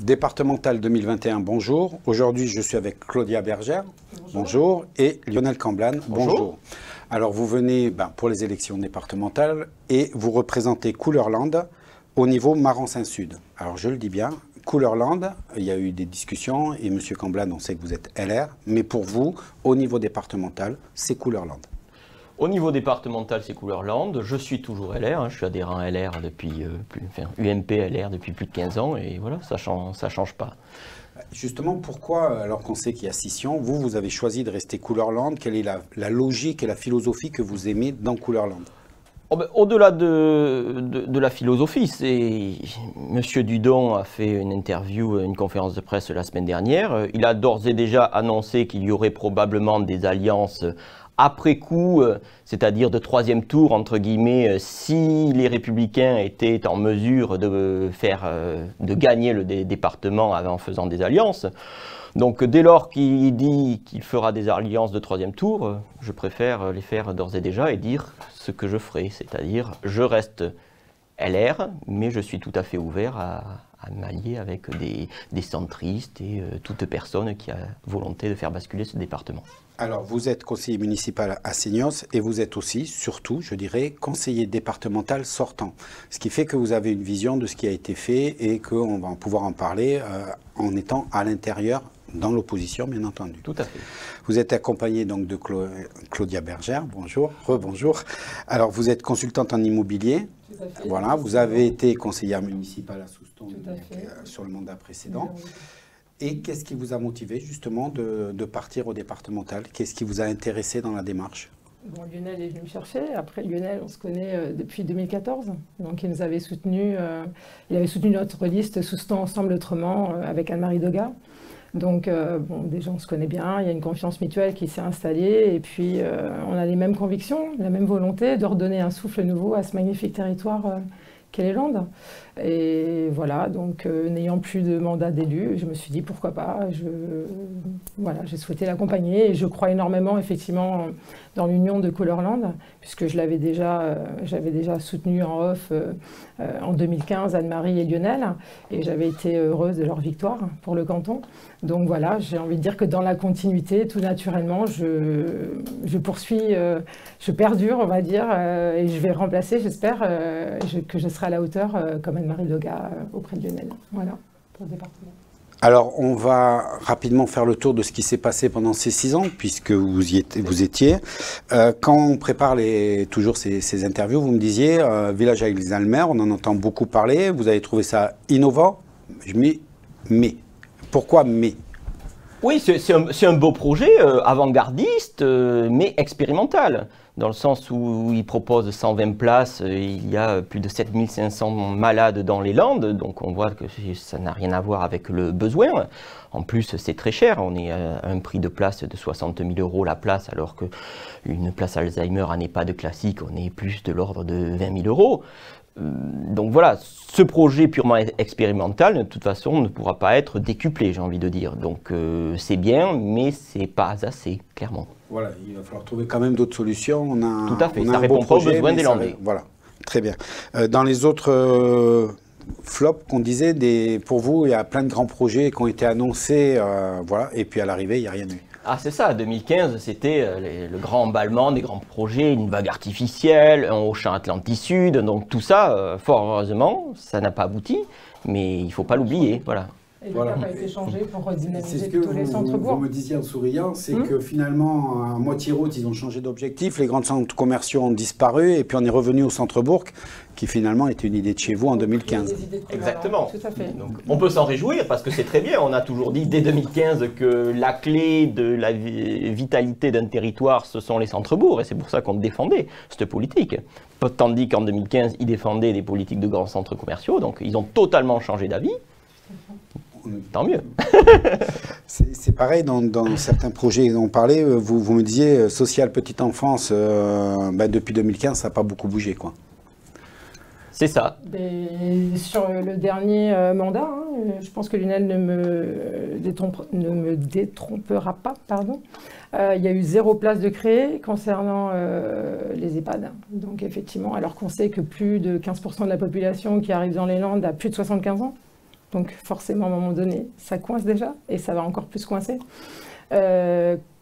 Départemental 2021, bonjour. Aujourd'hui, je suis avec Claudia Bergère, bonjour, et Lionel Camblan, bonjour. Alors, vous venez pour les élections départementales et vous représentez Couleur-Land au niveau Maran-Saint-Sud. Alors, je le dis bien, Couleur-Land, il y a eu des discussions et M. Camblan, on sait que vous êtes LR, mais pour vous, au niveau départemental, c'est Couleur-Land. Au niveau départemental, c'est Couleur-Land. Je suis toujours LR, je suis adhérent LR depuis, UMP LR depuis plus de 15 ans et voilà, ça change pas. Justement, pourquoi, alors qu'on sait qu'il y a scission, vous avez choisi de rester Couleur-Land? Quelle est la logique et la philosophie que vous aimez dans Couleur-Land? Au-delà de la philosophie, M. Dudon a fait une interview, une conférence de presse la semaine dernière. Il a d'ores et déjà annoncé qu'il y aurait probablement des alliances après coup, c'est-à-dire de troisième tour, entre guillemets, si les Républicains étaient en mesure de gagner le département en faisant des alliances. Donc dès lors qu'il dit qu'il fera des alliances de troisième tour, je préfère les faire d'ores et déjà et dire ce que je ferai, c'est-à-dire je reste LR, mais je suis tout à fait ouvert à m'allier avec des centristes et toute personne qui a volonté de faire basculer ce département. Alors, vous êtes conseiller municipal à Seignos et vous êtes aussi, surtout, je dirais, conseiller départemental sortant. Ce qui fait que vous avez une vision de ce qui a été fait et qu'on va pouvoir en parler en étant à l'intérieur, dans l'opposition, bien entendu. Tout à fait. Vous êtes accompagné donc de Claudia Bergère, bonjour, rebonjour. Alors, vous êtes consultante en immobilier. Tout à fait. Voilà, vous avez été conseillère municipale à Souston sur le mandat précédent. Oui. Et qu'est-ce qui vous a motivé justement de partir au départemental? Qu'est-ce qui vous a intéressé dans la démarche? Bon, Lionel est venu me chercher. Après, Lionel, on se connaît depuis 2014. Donc, il nous avait soutenu. Il avait soutenu notre liste Souston Ensemble Autrement avec Anne-Marie Doga. Donc, bon, déjà, on se connaît bien. Il y a une confiance mutuelle qui s'est installée. Et puis, on a les mêmes convictions, la même volonté de redonner un souffle nouveau à ce magnifique territoire qu'est les Landes. Et voilà, donc n'ayant plus de mandat d'élu, je me suis dit pourquoi pas. Voilà, j'ai souhaité l'accompagner et je crois énormément effectivement dans l'union de Couleur-Land, puisque j'avais déjà soutenu en off en 2015 Anne-Marie et Lionel, et j'avais été heureuse de leur victoire pour le canton. Donc voilà, j'ai envie de dire que dans la continuité, tout naturellement, je poursuis, je perdure, on va dire, et je vais remplacer, j'espère, que je serai à la hauteur comme Anne-Marie Doga auprès de Lionel. Voilà, pour le département. Alors, on va rapidement faire le tour de ce qui s'est passé pendant ces 6 ans, puisque vous étiez. Quand on prépare toujours ces interviews, vous me disiez, Village avec les Almers, on en entend beaucoup parler, vous avez trouvé ça innovant, mais pourquoi mais? Oui, c'est un beau projet, avant-gardiste, mais expérimental. Dans le sens où il propose 120 places, il y a plus de 7500 malades dans les Landes, donc on voit que ça n'a rien à voir avec le besoin. En plus, c'est très cher, on est à un prix de place de 60 000 € la place, alors qu'une place Alzheimer en EHPAD classique, on est plus de l'ordre de 20 000 €. Donc voilà, ce projet purement expérimental, de toute façon, ne pourra pas être décuplé, j'ai envie de dire. Donc c'est bien, mais c'est pas assez, clairement. Voilà, il va falloir trouver quand même d'autres solutions. Tout à fait, ça répond pas aux besoins des Landais. Voilà, très bien. Dans les autres flops qu'on disait, pour vous, il y a plein de grands projets qui ont été annoncés, voilà, et puis à l'arrivée, il n'y a rien eu. Ah c'est ça, 2015 c'était le grand emballement des grands projets, une vague artificielle, un Auchan Atlantis Sud, donc tout ça, fort heureusement, ça n'a pas abouti, mais il ne faut pas l'oublier, voilà. Et le cap a été changé pour redynamiser tous les centres-bourgs. Vous me disiez en souriant, c'est que finalement, à moitié route, ils ont changé d'objectif, les grands centres commerciaux ont disparu, et puis on est revenu au centre-bourg, qui finalement était une idée de chez vous en 2015. Exactement. Tout à fait. Donc, on peut s'en réjouir parce que c'est très bien. On a toujours dit dès 2015 que la clé de la vitalité d'un territoire, ce sont les centres-bourgs, et c'est pour ça qu'on défendait cette politique. Tandis qu'en 2015, ils défendaient des politiques de grands centres commerciaux, donc ils ont totalement changé d'avis. Tant mieux. C'est pareil dans certains projets dont on parlait, vous me disiez social petite enfance, depuis 2015 ça n'a pas beaucoup bougé quoi. C'est ça. Et sur le dernier mandat, je pense que Lionel ne me détrompera pas, pardon. Il y a eu 0 place de créer concernant les EHPAD. Donc effectivement, alors qu'on sait que plus de 15% de la population qui arrive dans les Landes a plus de 75 ans. Donc forcément, à un moment donné, ça coince déjà et ça va encore plus coincer.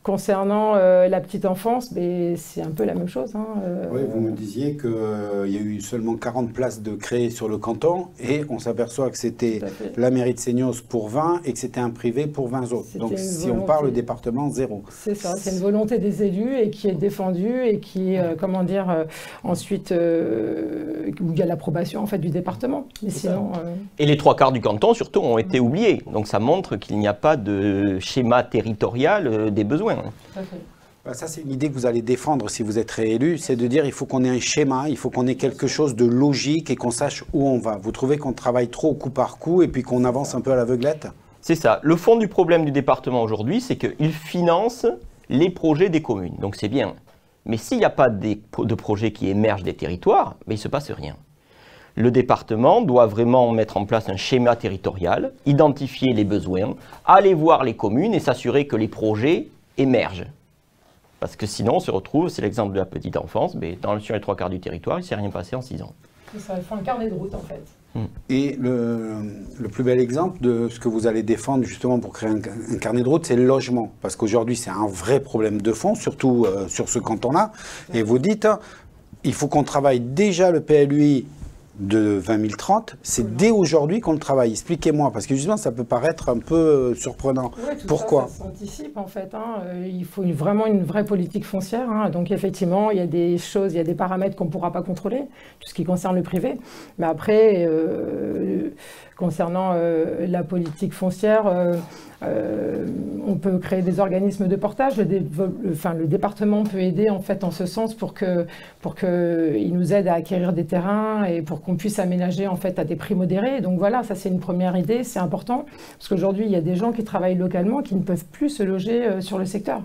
Concernant la petite enfance, c'est un peu la même chose. Hein, Oui, vous me disiez qu'il y a eu seulement 40 places de créées sur le canton et on s'aperçoit que c'était la mairie de Seignos pour 20 et que c'était un privé pour 20 autres. Donc si on parle, le département, 0. C'est ça, c'est une volonté des élus et qui est défendue et qui, comment dire, ensuite, où il y a l'approbation en fait, du département. Mais sinon, Et les 3/4 du canton, surtout, ont été oubliés. Donc ça montre qu'il n'y a pas de schéma territorial des besoins. Ça, c'est une idée que vous allez défendre si vous êtes réélu, c'est de dire il faut qu'on ait un schéma, il faut qu'on ait quelque chose de logique et qu'on sache où on va. Vous trouvez qu'on travaille trop au coup par coup et puis qu'on avance un peu à l'aveuglette? C'est ça. Le fond du problème du département aujourd'hui, c'est qu'il finance les projets des communes. Donc c'est bien. Mais s'il n'y a pas de projets qui émergent des territoires, il ne se passe rien. Le département doit vraiment mettre en place un schéma territorial, identifier les besoins, aller voir les communes et s'assurer que les projets émergent. Parce que sinon, on se retrouve, c'est l'exemple de la petite enfance, sur les 3/4 du territoire, il ne s'est rien passé en 6 ans. Ça, il faut un carnet de route en fait. Et le plus bel exemple de ce que vous allez défendre justement pour créer un carnet de route, c'est le logement. Parce qu'aujourd'hui, c'est un vrai problème de fond, surtout sur ce canton-là. Et vous dites, il faut qu'on travaille déjà le PLUI de 2030, c'est dès aujourd'hui qu'on le travaille. Expliquez-moi, parce que justement, ça peut paraître un peu surprenant. Ouais, Pourquoi ça s'anticipe en fait. Hein. Il faut vraiment une vraie politique foncière. Hein. Donc effectivement, il y a des choses, il y a des paramètres qu'on ne pourra pas contrôler, tout ce qui concerne le privé. Mais après, concernant la politique foncière, on peut créer des organismes de portage. Le département peut aider en fait en ce sens pour qu'il nous aide à acquérir des terrains et pour qu'on puisse aménager en fait à des prix modérés. Donc voilà, ça c'est une première idée, c'est important parce qu'aujourd'hui il y a des gens qui travaillent localement qui ne peuvent plus se loger sur le secteur.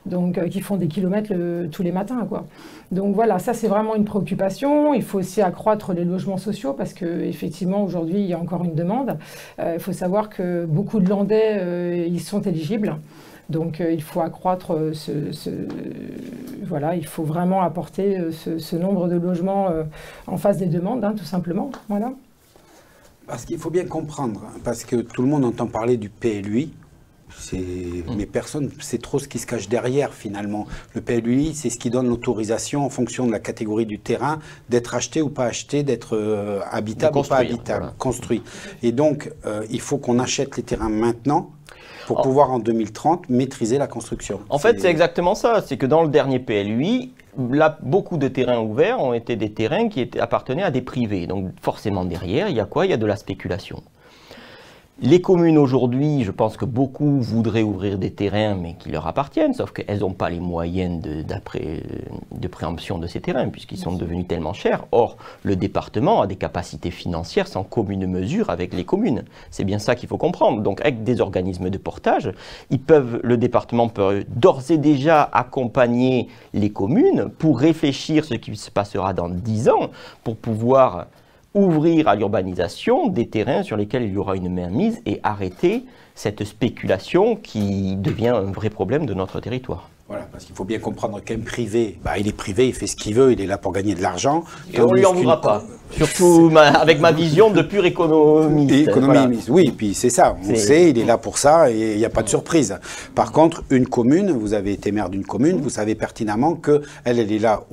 Donc qui font des kilomètres tous les matins, quoi. Donc voilà, ça c'est vraiment une préoccupation. Il faut aussi accroître les logements sociaux parce qu'effectivement aujourd'hui il y a encore une demande. Il faut savoir que beaucoup de Landais ils sont éligibles. Donc il faut accroître voilà, il faut vraiment apporter ce nombre de logements en face des demandes, hein, tout simplement. Voilà. Parce qu'il faut bien comprendre, parce que tout le monde entend parler du PLUI. Mais personne ne sait trop ce qui se cache derrière finalement. Le PLUI, c'est ce qui donne l'autorisation en fonction de la catégorie du terrain d'être acheté ou pas acheté, d'être habitable ou pas habitable, voilà. Construit. Et donc, il faut qu'on achète les terrains maintenant pour pouvoir en 2030 maîtriser la construction. En fait, c'est exactement ça. C'est que dans le dernier PLUI, là, beaucoup de terrains ouverts ont été des terrains qui appartenaient à des privés. Donc forcément derrière, il y a quoi? Il y a de la spéculation. Les communes aujourd'hui, je pense que beaucoup voudraient ouvrir des terrains, mais qui leur appartiennent, sauf qu'elles n'ont pas les moyens de préemption de ces terrains, puisqu'ils sont devenus tellement chers. Or, le département a des capacités financières sans commune mesure avec les communes. C'est bien ça qu'il faut comprendre. Donc, avec des organismes de portage, le département peut d'ores et déjà accompagner les communes pour réfléchir ce qui se passera dans 10 ans, pour pouvoir ouvrir à l'urbanisation des terrains sur lesquels il y aura une mainmise et arrêter cette spéculation qui devient un vrai problème de notre territoire. Voilà, parce qu'il faut bien comprendre qu'un privé, il est privé, il fait ce qu'il veut, il est là pour gagner de l'argent. Et on ne lui en voudra pas. Surtout avec ma vision de pur économiste. Économiste, voilà. Oui, puis c'est ça, on sait, il est là pour ça et il n'y a pas de surprise. Par contre, une commune, vous avez été maire d'une commune, vous savez pertinemment qu'elle est là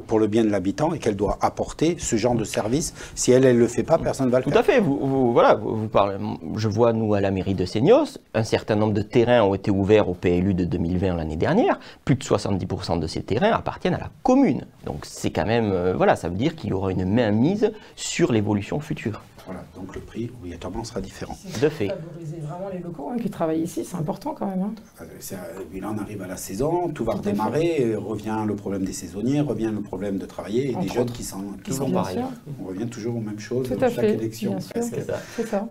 pour le bien de l'habitant et qu'elle doit apporter ce genre de service. Si elle ne le fait pas, personne ne va le faire. Tout à fait, vous parlez. Je vois, nous, à la mairie de Seignos, un certain nombre de terrains ont été ouverts au PLU de 2020 l'année dernière. Plus de 70% de ces terrains appartiennent à la commune. Donc c'est quand même, ça veut dire qu'il y aura une mainmise sur l'évolution future. Voilà, donc le prix obligatoirement sera différent. De fait. Favoriser vraiment les locaux qui travaillent ici, c'est important quand même. Hein. Et là on arrive à la saison, tout va redémarrer, revient le problème des saisonniers, revient le problème de travailler et des jeunes qui sont pareils. On revient toujours aux mêmes choses dans chaque élection. C'est ça.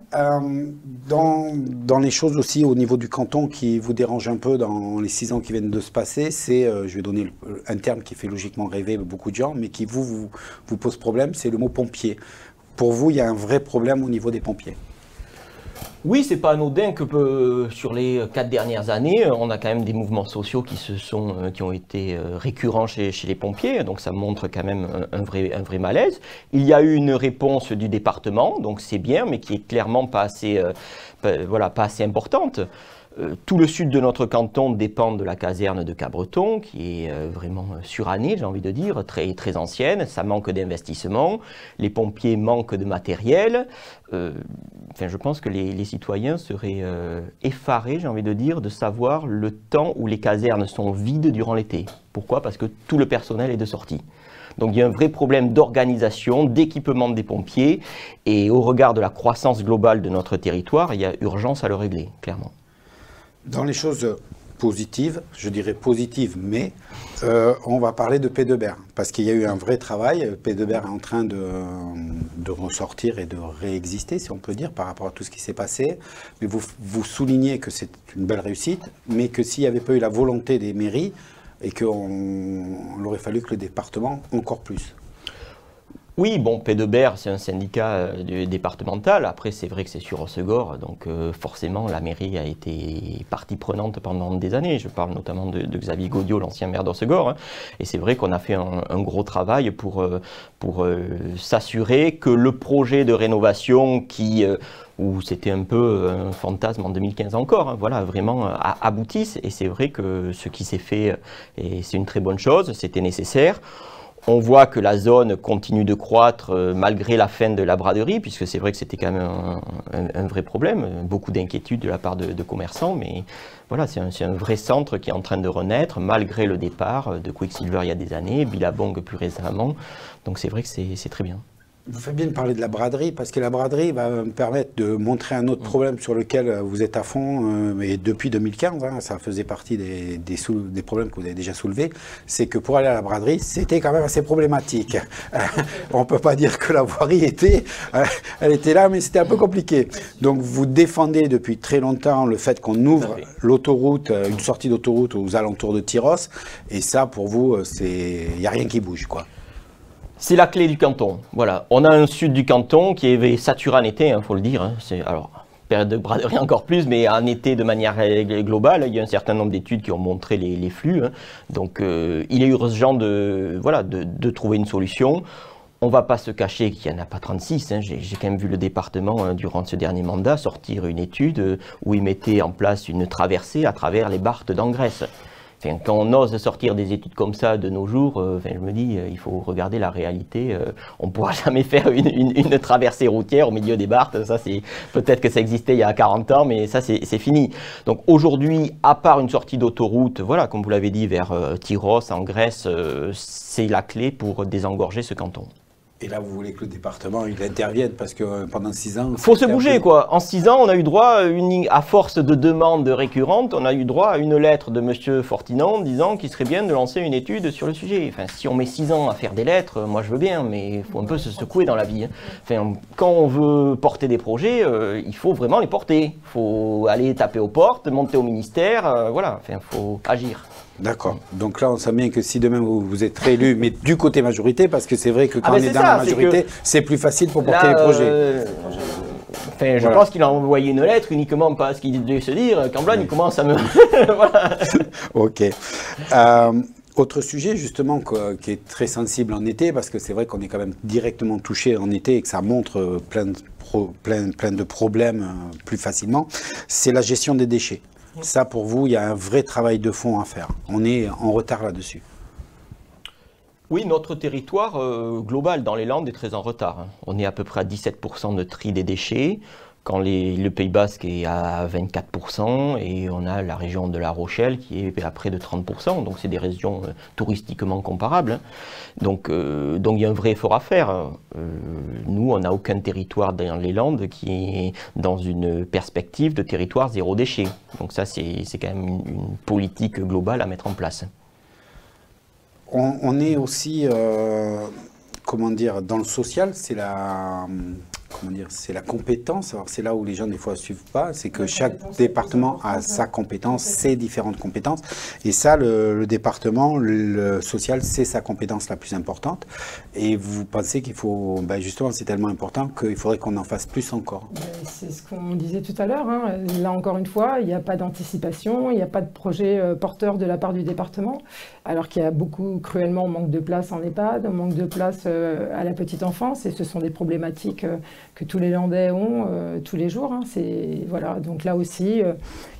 Dans les choses aussi au niveau du canton qui vous dérange un peu dans les 6 ans qui viennent de se passer, c'est, je vais donner un terme qui fait logiquement rêver beaucoup de gens, mais qui vous pose problème, c'est le mot pompier. Pour vous, il y a un vrai problème au niveau des pompiers? Oui, c'est pas anodin que sur les 4 dernières années, on a quand même des mouvements sociaux qui ont été récurrents chez les pompiers, donc ça montre quand même un vrai malaise. Il y a eu une réponse du département, donc c'est bien, mais qui est clairement pas assez, pas assez importante. Tout le sud de notre canton dépend de la caserne de Cabreton, qui est vraiment surannée, j'ai envie de dire, très ancienne. Ça manque d'investissement, les pompiers manquent de matériel. Je pense que les citoyens seraient effarés, j'ai envie de dire, de savoir le temps où les casernes sont vides durant l'été. Pourquoi? Parce que tout le personnel est de sortie. Donc il y a un vrai problème d'organisation, d'équipement des pompiers, et au regard de la croissance globale de notre territoire, il y a urgence à le régler, clairement. Dans les choses positives, je dirais positives, mais on va parler de Pays de Berre, parce qu'il y a eu un vrai travail. Pays de Berre est en train de ressortir et de réexister, si on peut dire, par rapport à tout ce qui s'est passé. Mais vous soulignez que c'est une belle réussite, mais que s'il n'y avait pas eu la volonté des mairies, et qu'il aurait fallu que le département encore plus. Oui, bon, Pays de Berre, c'est un syndicat départemental. Après, c'est vrai que c'est sur Hossegor, donc forcément, la mairie a été partie prenante pendant des années. Je parle notamment de Xavier Gaudiot, l'ancien maire d'Hossegor. Hein. Et c'est vrai qu'on a fait un gros travail pour s'assurer que le projet de rénovation où c'était un peu un fantasme en 2015 encore, hein, voilà, vraiment aboutisse. Et c'est vrai que ce qui s'est fait, c'est une très bonne chose, c'était nécessaire. On voit que la zone continue de croître malgré la fin de la braderie, puisque c'est vrai que c'était quand même un vrai problème, beaucoup d'inquiétudes de la part de commerçants, mais voilà, c'est un vrai centre qui est en train de renaître, malgré le départ de Quicksilver il y a des années, Billabong plus récemment, donc c'est vrai que c'est très bien. Vous faites bien de parler de la braderie, parce que la braderie va me permettre de montrer un autre problème sur lequel vous êtes à fond, et depuis 2015, hein, ça faisait partie des problèmes que vous avez déjà soulevés, c'est que pour aller à la braderie, c'était quand même assez problématique. On ne peut pas dire que la voirie elle était là, mais c'était un peu compliqué. Donc vous défendez depuis très longtemps le fait qu'on ouvre l'autoroute, une sortie d'autoroute aux alentours de Tyrosse, et ça, pour vous, il n'y a rien qui bouge, quoi. C'est la clé du canton. Voilà. On a un sud du canton qui est saturé en été, il faut le dire. Hein. Alors, période de braderie encore plus, mais en été de manière globale, il y a un certain nombre d'études qui ont montré les flux. Hein. Donc, il est urgent de trouver une solution. On ne va pas se cacher qu'il n'y en a pas 36. Hein. J'ai quand même vu le département, durant ce dernier mandat, sortir une étude où il mettait en place une traversée à travers les barthes d'Engresse. Enfin, quand on ose sortir des études comme ça de nos jours, je me dis, il faut regarder la réalité. On ne pourra jamais faire une traversée routière au milieu des barthes. Ça, peut-être que ça existait il y a 40 ans, mais ça, c'est fini. Donc aujourd'hui, à part une sortie d'autoroute, voilà, comme vous l'avez dit, vers Tyrosse, en Grèce, c'est la clé pour désengorger ce canton. Et là, vous voulez que le département il intervienne parce que pendant 6 ans... Il faut se bouger, quoi. En 6 ans, on a eu droit, à force de demandes récurrentes, on a eu droit à une lettre de M. Fortinon disant qu'il serait bien de lancer une étude sur le sujet. Enfin, si on met 6 ans à faire des lettres, moi je veux bien, mais il faut un peu se secouer dans la vie. Hein. Enfin, quand on veut porter des projets, il faut vraiment les porter. Il faut aller taper aux portes, monter au ministère, voilà. Enfin, il faut agir. D'accord. Donc là, on sait bien que si demain vous êtes réélu, mais du côté majorité, parce que c'est vrai que quand on est dans la majorité, c'est plus facile pour porter les projets. Enfin, je pense qu'il a envoyé une lettre uniquement parce qu'il devait se dire, Camblan, il commence à me... Voilà. Ok. Autre sujet justement qui est très sensible en été, parce que c'est vrai qu'on est quand même directement touché en été et que ça montre plein de problèmes plus facilement, c'est la gestion des déchets. Ça, pour vous, il y a un vrai travail de fond à faire. On est en retard là-dessus. Oui, notre territoire global dans les Landes est très en retard. Hein. On est à peu près à 17% de tri des déchets, quand le Pays Basque est à 24%, et on a la région de La Rochelle qui est à près de 30%. Donc c'est des régions touristiquement comparables. Hein. Donc il y a un vrai effort à faire. Nous, on n'a aucun territoire dans les Landes qui est dans une perspective de territoire zéro déchet. Donc ça, c'est quand même une politique globale à mettre en place. On est aussi, comment dire, dans le social, c'est comment dire, c'est la compétence. Alors c'est là où les gens des fois ne suivent pas, c'est que chaque département a sa compétence, ses différentes compétences. Et ça, le département, le social, c'est sa compétence la plus importante. Et vous pensez qu'il faut, ben justement, c'est tellement important qu'il faudrait qu'on en fasse plus encore. C'est ce qu'on disait tout à l'heure. Hein. Là encore une fois, il n'y a pas d'anticipation, il n'y a pas de projet porteur de la part du département, alors qu'il y a beaucoup, cruellement, manque de place en EHPAD, manque de place à la petite enfance, et ce sont des problématiques que tous les Landais ont tous les jours. Hein. Voilà. Donc là aussi,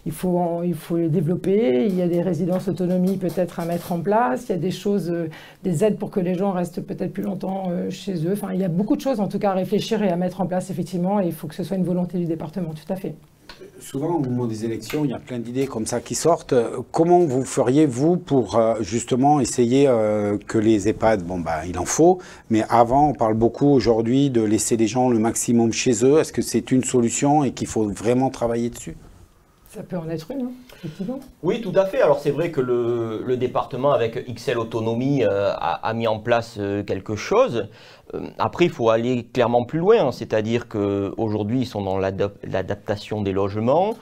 il faut les développer. Il y a des résidences autonomie peut-être à mettre en place. Il y a des choses, des aides pour que les gens restent peut-être plus longtemps chez eux. Enfin, il y a beaucoup de choses en tout cas à réfléchir et à mettre en place effectivement. Et il faut que ce soit une volonté du département, tout à fait. Souvent, au moment des élections, il y a plein d'idées comme ça qui sortent. Comment vous feriez, vous, pour justement essayer que les EHPAD, bon, bah, il en faut, mais avant, on parle beaucoup aujourd'hui de laisser les gens le maximum chez eux. Est-ce que c'est une solution et qu'il faut vraiment travailler dessus? Ça peut en être une, hein, effectivement. Oui, tout à fait. Alors c'est vrai que le département avec XL Autonomie a mis en place quelque chose. Après, il faut aller clairement plus loin, c'est-à-dire qu'aujourd'hui, ils sont dans l'adaptation des logements.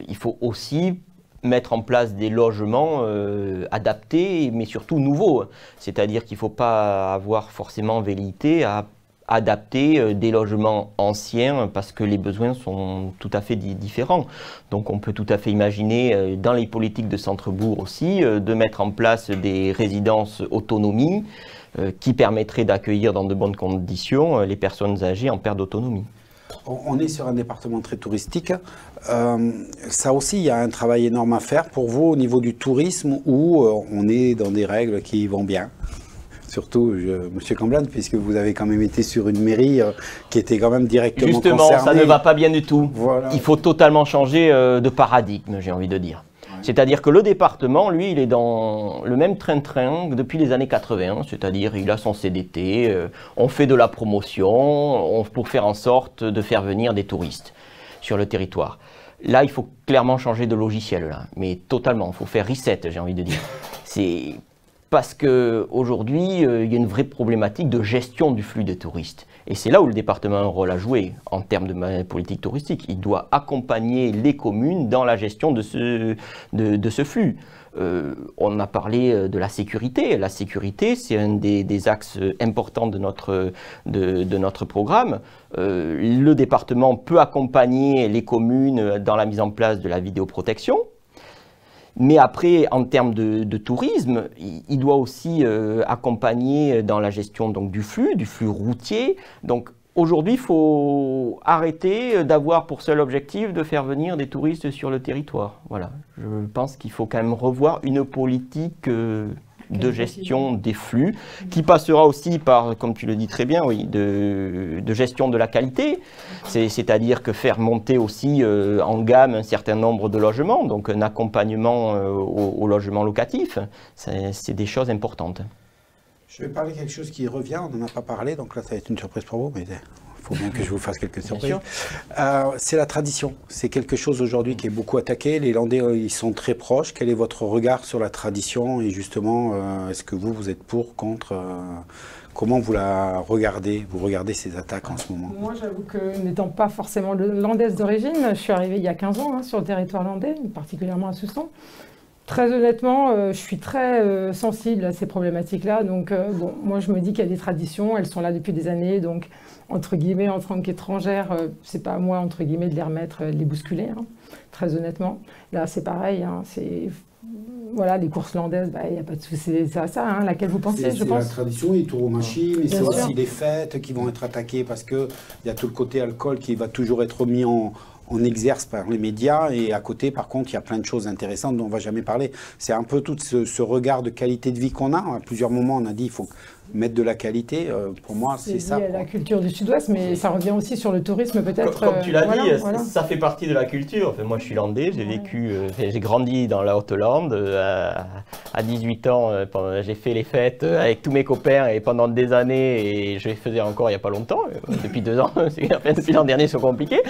Il faut aussi mettre en place des logements adaptés, mais surtout nouveaux. C'est-à-dire qu'il ne faut pas avoir forcément velléité à adapter des logements anciens parce que les besoins sont tout à fait différents. Donc on peut tout à fait imaginer dans les politiques de centre-bourg aussi de mettre en place des résidences autonomie qui permettraient d'accueillir dans de bonnes conditions les personnes âgées en perte d'autonomie. On est sur un département très touristique. Ça aussi, il y a un travail énorme à faire pour vous au niveau du tourisme où on est dans des règles qui vont bien. Surtout, Monsieur Camblan, puisque vous avez quand même été sur une mairie qui était quand même directement concernée. Justement, ça ne va pas bien du tout. Voilà. Il faut totalement changer de paradigme, j'ai envie de dire. Ouais. C'est-à-dire que le département, lui, il est dans le même train-train depuis les années 80, c'est-à-dire il a son CDT, on fait de la promotion pour faire en sorte de faire venir des touristes sur le territoire. Là, il faut clairement changer de logiciel, là, mais totalement, il faut faire reset, j'ai envie de dire. C'est parce qu'aujourd'hui, il y a une vraie problématique de gestion du flux des touristes. Et c'est là où le département a un rôle à jouer en termes de politique touristique. Il doit accompagner les communes dans la gestion de ce flux. On a parlé de la sécurité. La sécurité, c'est un des axes importants de notre programme. Le département peut accompagner les communes dans la mise en place de la vidéoprotection. Mais après, en termes de tourisme, il doit aussi accompagner dans la gestion donc, du flux routier. Donc aujourd'hui, il faut arrêter d'avoir pour seul objectif de faire venir des touristes sur le territoire. Voilà. Je pense qu'il faut quand même revoir une politique de gestion des flux, qui passera aussi par, comme tu le dis très bien, oui, de gestion de la qualité, c'est-à-dire que faire monter aussi en gamme un certain nombre de logements, donc un accompagnement au logement locatif, c'est des choses importantes. Je vais parler de quelque chose qui revient, on n'en a pas parlé, donc là ça va être une surprise pour vous, mais il faut bien que je vous fasse quelques surprises. C'est la tradition. C'est quelque chose aujourd'hui qui est beaucoup attaqué. Les Landais, ils sont très proches. Quel est votre regard sur la tradition? Et justement, est-ce que vous êtes pour, contre comment vous la regardez? Vous regardez ces attaques en ce moment? Moi, j'avoue que n'étant pas forcément landaise d'origine, je suis arrivée il y a 15 ans sur le territoire landais, particulièrement à Souston. Très honnêtement, je suis très sensible à ces problématiques-là. Donc, bon, moi, je me dis qu'il y a des traditions, elles sont là depuis des années. Donc, entre guillemets, en tant qu'étrangère, c'est pas à moi, entre guillemets, de les remettre, de les bousculer, hein, très honnêtement. Là, c'est pareil, hein, voilà, les courses landaises, il n'y a pas de souci, c'est à ça, hein, laquelle vous pensez, je pense. C'est la tradition, les tours aux machines, mais c'est aussi les fêtes qui vont être attaquées parce qu'il y a tout le côté alcool qui va toujours être mis en exerce par les médias, et à côté, par contre, il y a plein de choses intéressantes dont on ne va jamais parler. C'est un peu tout ce regard de qualité de vie qu'on a. À plusieurs moments, on a dit qu'il faut mettre de la qualité. Pour moi, c'est ça. C'est lié à la culture du Sud-Ouest, mais ça revient aussi sur le tourisme, peut-être. Comme tu l'as dit, voilà. Ça fait partie de la culture. Enfin, moi, je suis landais, j'ai vécu, j'ai grandi dans la Haute-Lande. À 18 ans, j'ai fait les fêtes avec tous mes copains et pendant des années, et je les faisais encore il n'y a pas longtemps, depuis 2 ans. Depuis l'an dernier, c'est compliqué.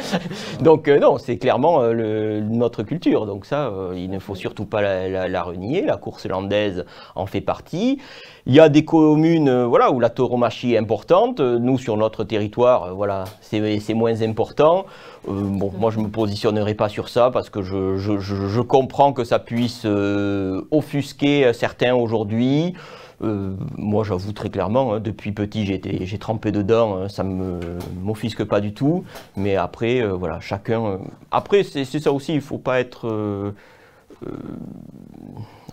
Donc, non, c'est clairement notre culture. Donc ça, il ne faut surtout pas la renier. La course landaise en fait partie. Il y a des communes communes voilà, où la tauromachie est importante. Nous, sur notre territoire, voilà, c'est moins important. Bon, moi, je ne me positionnerai pas sur ça parce que je comprends que ça puisse offusquer certains aujourd'hui. Moi, j'avoue très clairement, hein, depuis petit, j'ai trempé dedans, hein, ça ne m'offusque pas du tout. Mais après, voilà, chacun... Après, c'est ça aussi, il ne faut pas être...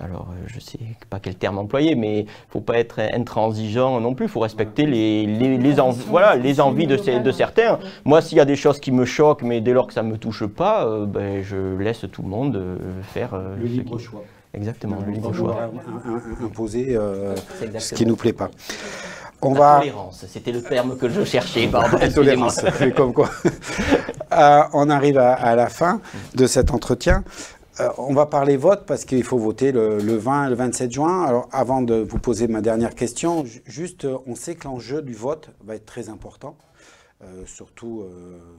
alors, je ne sais pas quel terme employer, mais il ne faut pas être intransigeant non plus. Il faut respecter les envies de certains. Moi, s'il y a des choses qui me choquent, mais dès lors que ça ne me touche pas, ben, je laisse tout le monde faire... le libre choix. Exactement, le libre choix. Imposer ce qui ne nous plaît pas. La tolérance, c'était le terme que je cherchais. Tolérance, comme quoi. On arrive à la fin de cet entretien. On va parler vote parce qu'il faut voter le 20 et le 27 juin. Alors, avant de vous poser ma dernière question, juste, on sait que l'enjeu du vote va être très important, surtout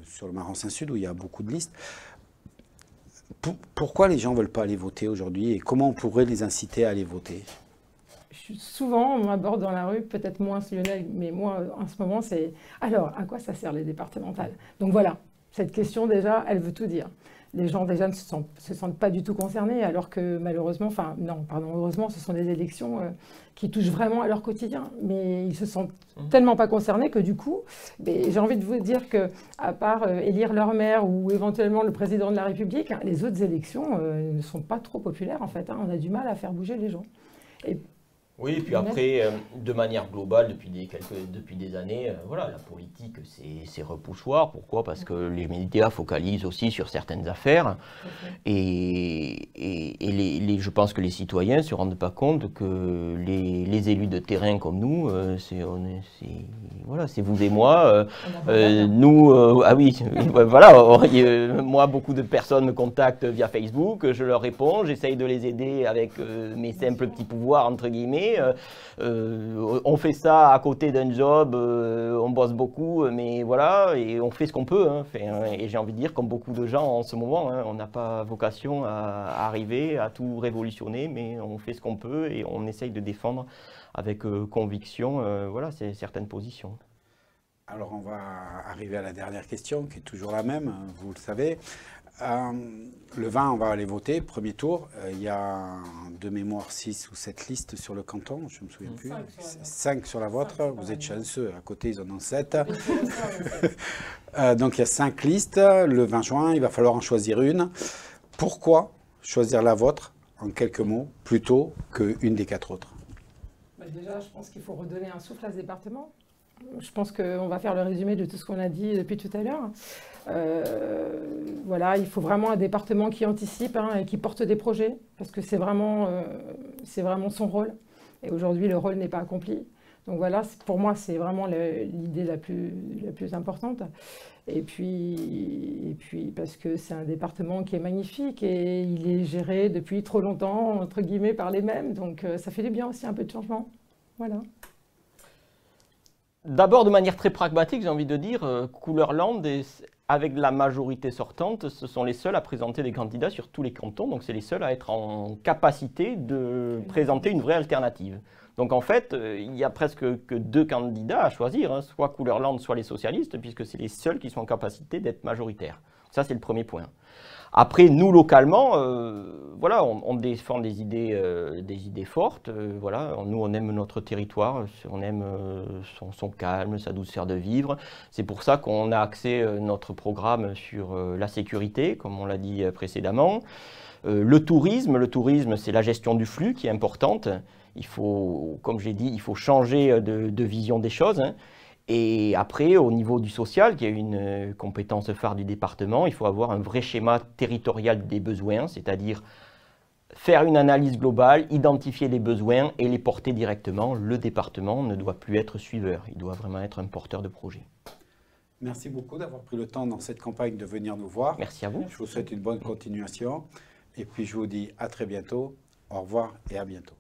sur le Marensin-Sud où il y a beaucoup de listes. Pourquoi les gens ne veulent pas aller voter aujourd'hui et comment on pourrait les inciter à aller voter? Souvent, on m'aborde dans la rue, peut-être moins Lionel, mais moi, en ce moment, c'est « alors, à quoi ça sert les départementales ?» Donc voilà, cette question, déjà, elle veut tout dire. Les gens, déjà, ne se sentent pas du tout concernés, alors que malheureusement, enfin, non, pardon, heureusement, ce sont des élections qui touchent vraiment à leur quotidien. Mais ils se sentent tellement pas concernés que du coup, j'ai envie de vous dire qu'à part élire leur maire ou éventuellement le président de la République, hein, les autres élections ne sont pas trop populaires, en fait. Hein, on a du mal à faire bouger les gens. Et oui, et puis après, de manière globale, depuis des années, voilà, la politique, c'est repoussoir. Pourquoi? Parce que les médias focalisent aussi sur certaines affaires. Et je pense que les citoyens ne se rendent pas compte que les élus de terrain comme nous, voilà, c'est vous et moi. Nous, ah oui, voilà, moi, beaucoup de personnes me contactent via Facebook, je leur réponds, j'essaye de les aider avec mes simples petits pouvoirs, entre guillemets. On fait ça à côté d'un job, on bosse beaucoup, mais voilà, et on fait ce qu'on peut. Hein, et j'ai envie de dire, comme beaucoup de gens en ce moment, hein, on n'a pas vocation à arriver à tout révolutionner, mais on fait ce qu'on peut et on essaye de défendre avec conviction voilà, certaines positions. Alors on va arriver à la dernière question, qui est toujours la même, vous le savez. Le 20, on va aller voter, premier tour. Il y a de mémoire 6 ou 7 listes sur le canton, je ne me souviens plus. 5 sur la vôtre, vous êtes chanceux, à côté ils en ont 7. Donc il y a 5 listes. Le 20 juin, il va falloir en choisir une. Pourquoi choisir la vôtre, en quelques mots, plutôt qu'une des 4 autres? Déjà, je pense qu'il faut redonner un souffle à ce département. Je pense qu'on va faire le résumé de tout ce qu'on a dit depuis tout à l'heure. Voilà, il faut vraiment un département qui anticipe hein, et qui porte des projets, parce que c'est vraiment son rôle. Et aujourd'hui, le rôle n'est pas accompli. Donc voilà, pour moi, c'est vraiment l'idée la plus importante. Et puis parce que c'est un département qui est magnifique et il est géré depuis trop longtemps, entre guillemets, par les mêmes. Donc ça fait du bien aussi, un peu de changement. Voilà. D'abord, de manière très pragmatique, j'ai envie de dire, Couleur-Land, avec la majorité sortante, ce sont les seuls à présenter des candidats sur tous les cantons. Donc, c'est les seuls à être en capacité de présenter une vraie alternative. Donc, en fait, il n'y a presque que 2 candidats à choisir, hein, soit Couleur-Land, soit les socialistes, puisque c'est les seuls qui sont en capacité d'être majoritaires. Ça, c'est le premier point. Après, nous, localement, voilà, on défend des idées fortes. Voilà. Nous, on aime notre territoire, on aime son calme, sa douceur de vivre. C'est pour ça qu'on a axé notre programme sur la sécurité, comme on l'a dit précédemment. Le tourisme, c'est la gestion du flux qui est importante. Il faut, comme j'ai dit, il faut changer de vision des choses. Hein. Et après, au niveau du social, qui est une compétence phare du département, il faut avoir un vrai schéma territorial des besoins, c'est-à-dire faire une analyse globale, identifier les besoins et les porter directement. Le département ne doit plus être suiveur, il doit vraiment être un porteur de projet. Merci beaucoup d'avoir pris le temps dans cette campagne de venir nous voir. Merci à vous. Je vous souhaite une bonne continuation et puis je vous dis à très bientôt. Au revoir et à bientôt.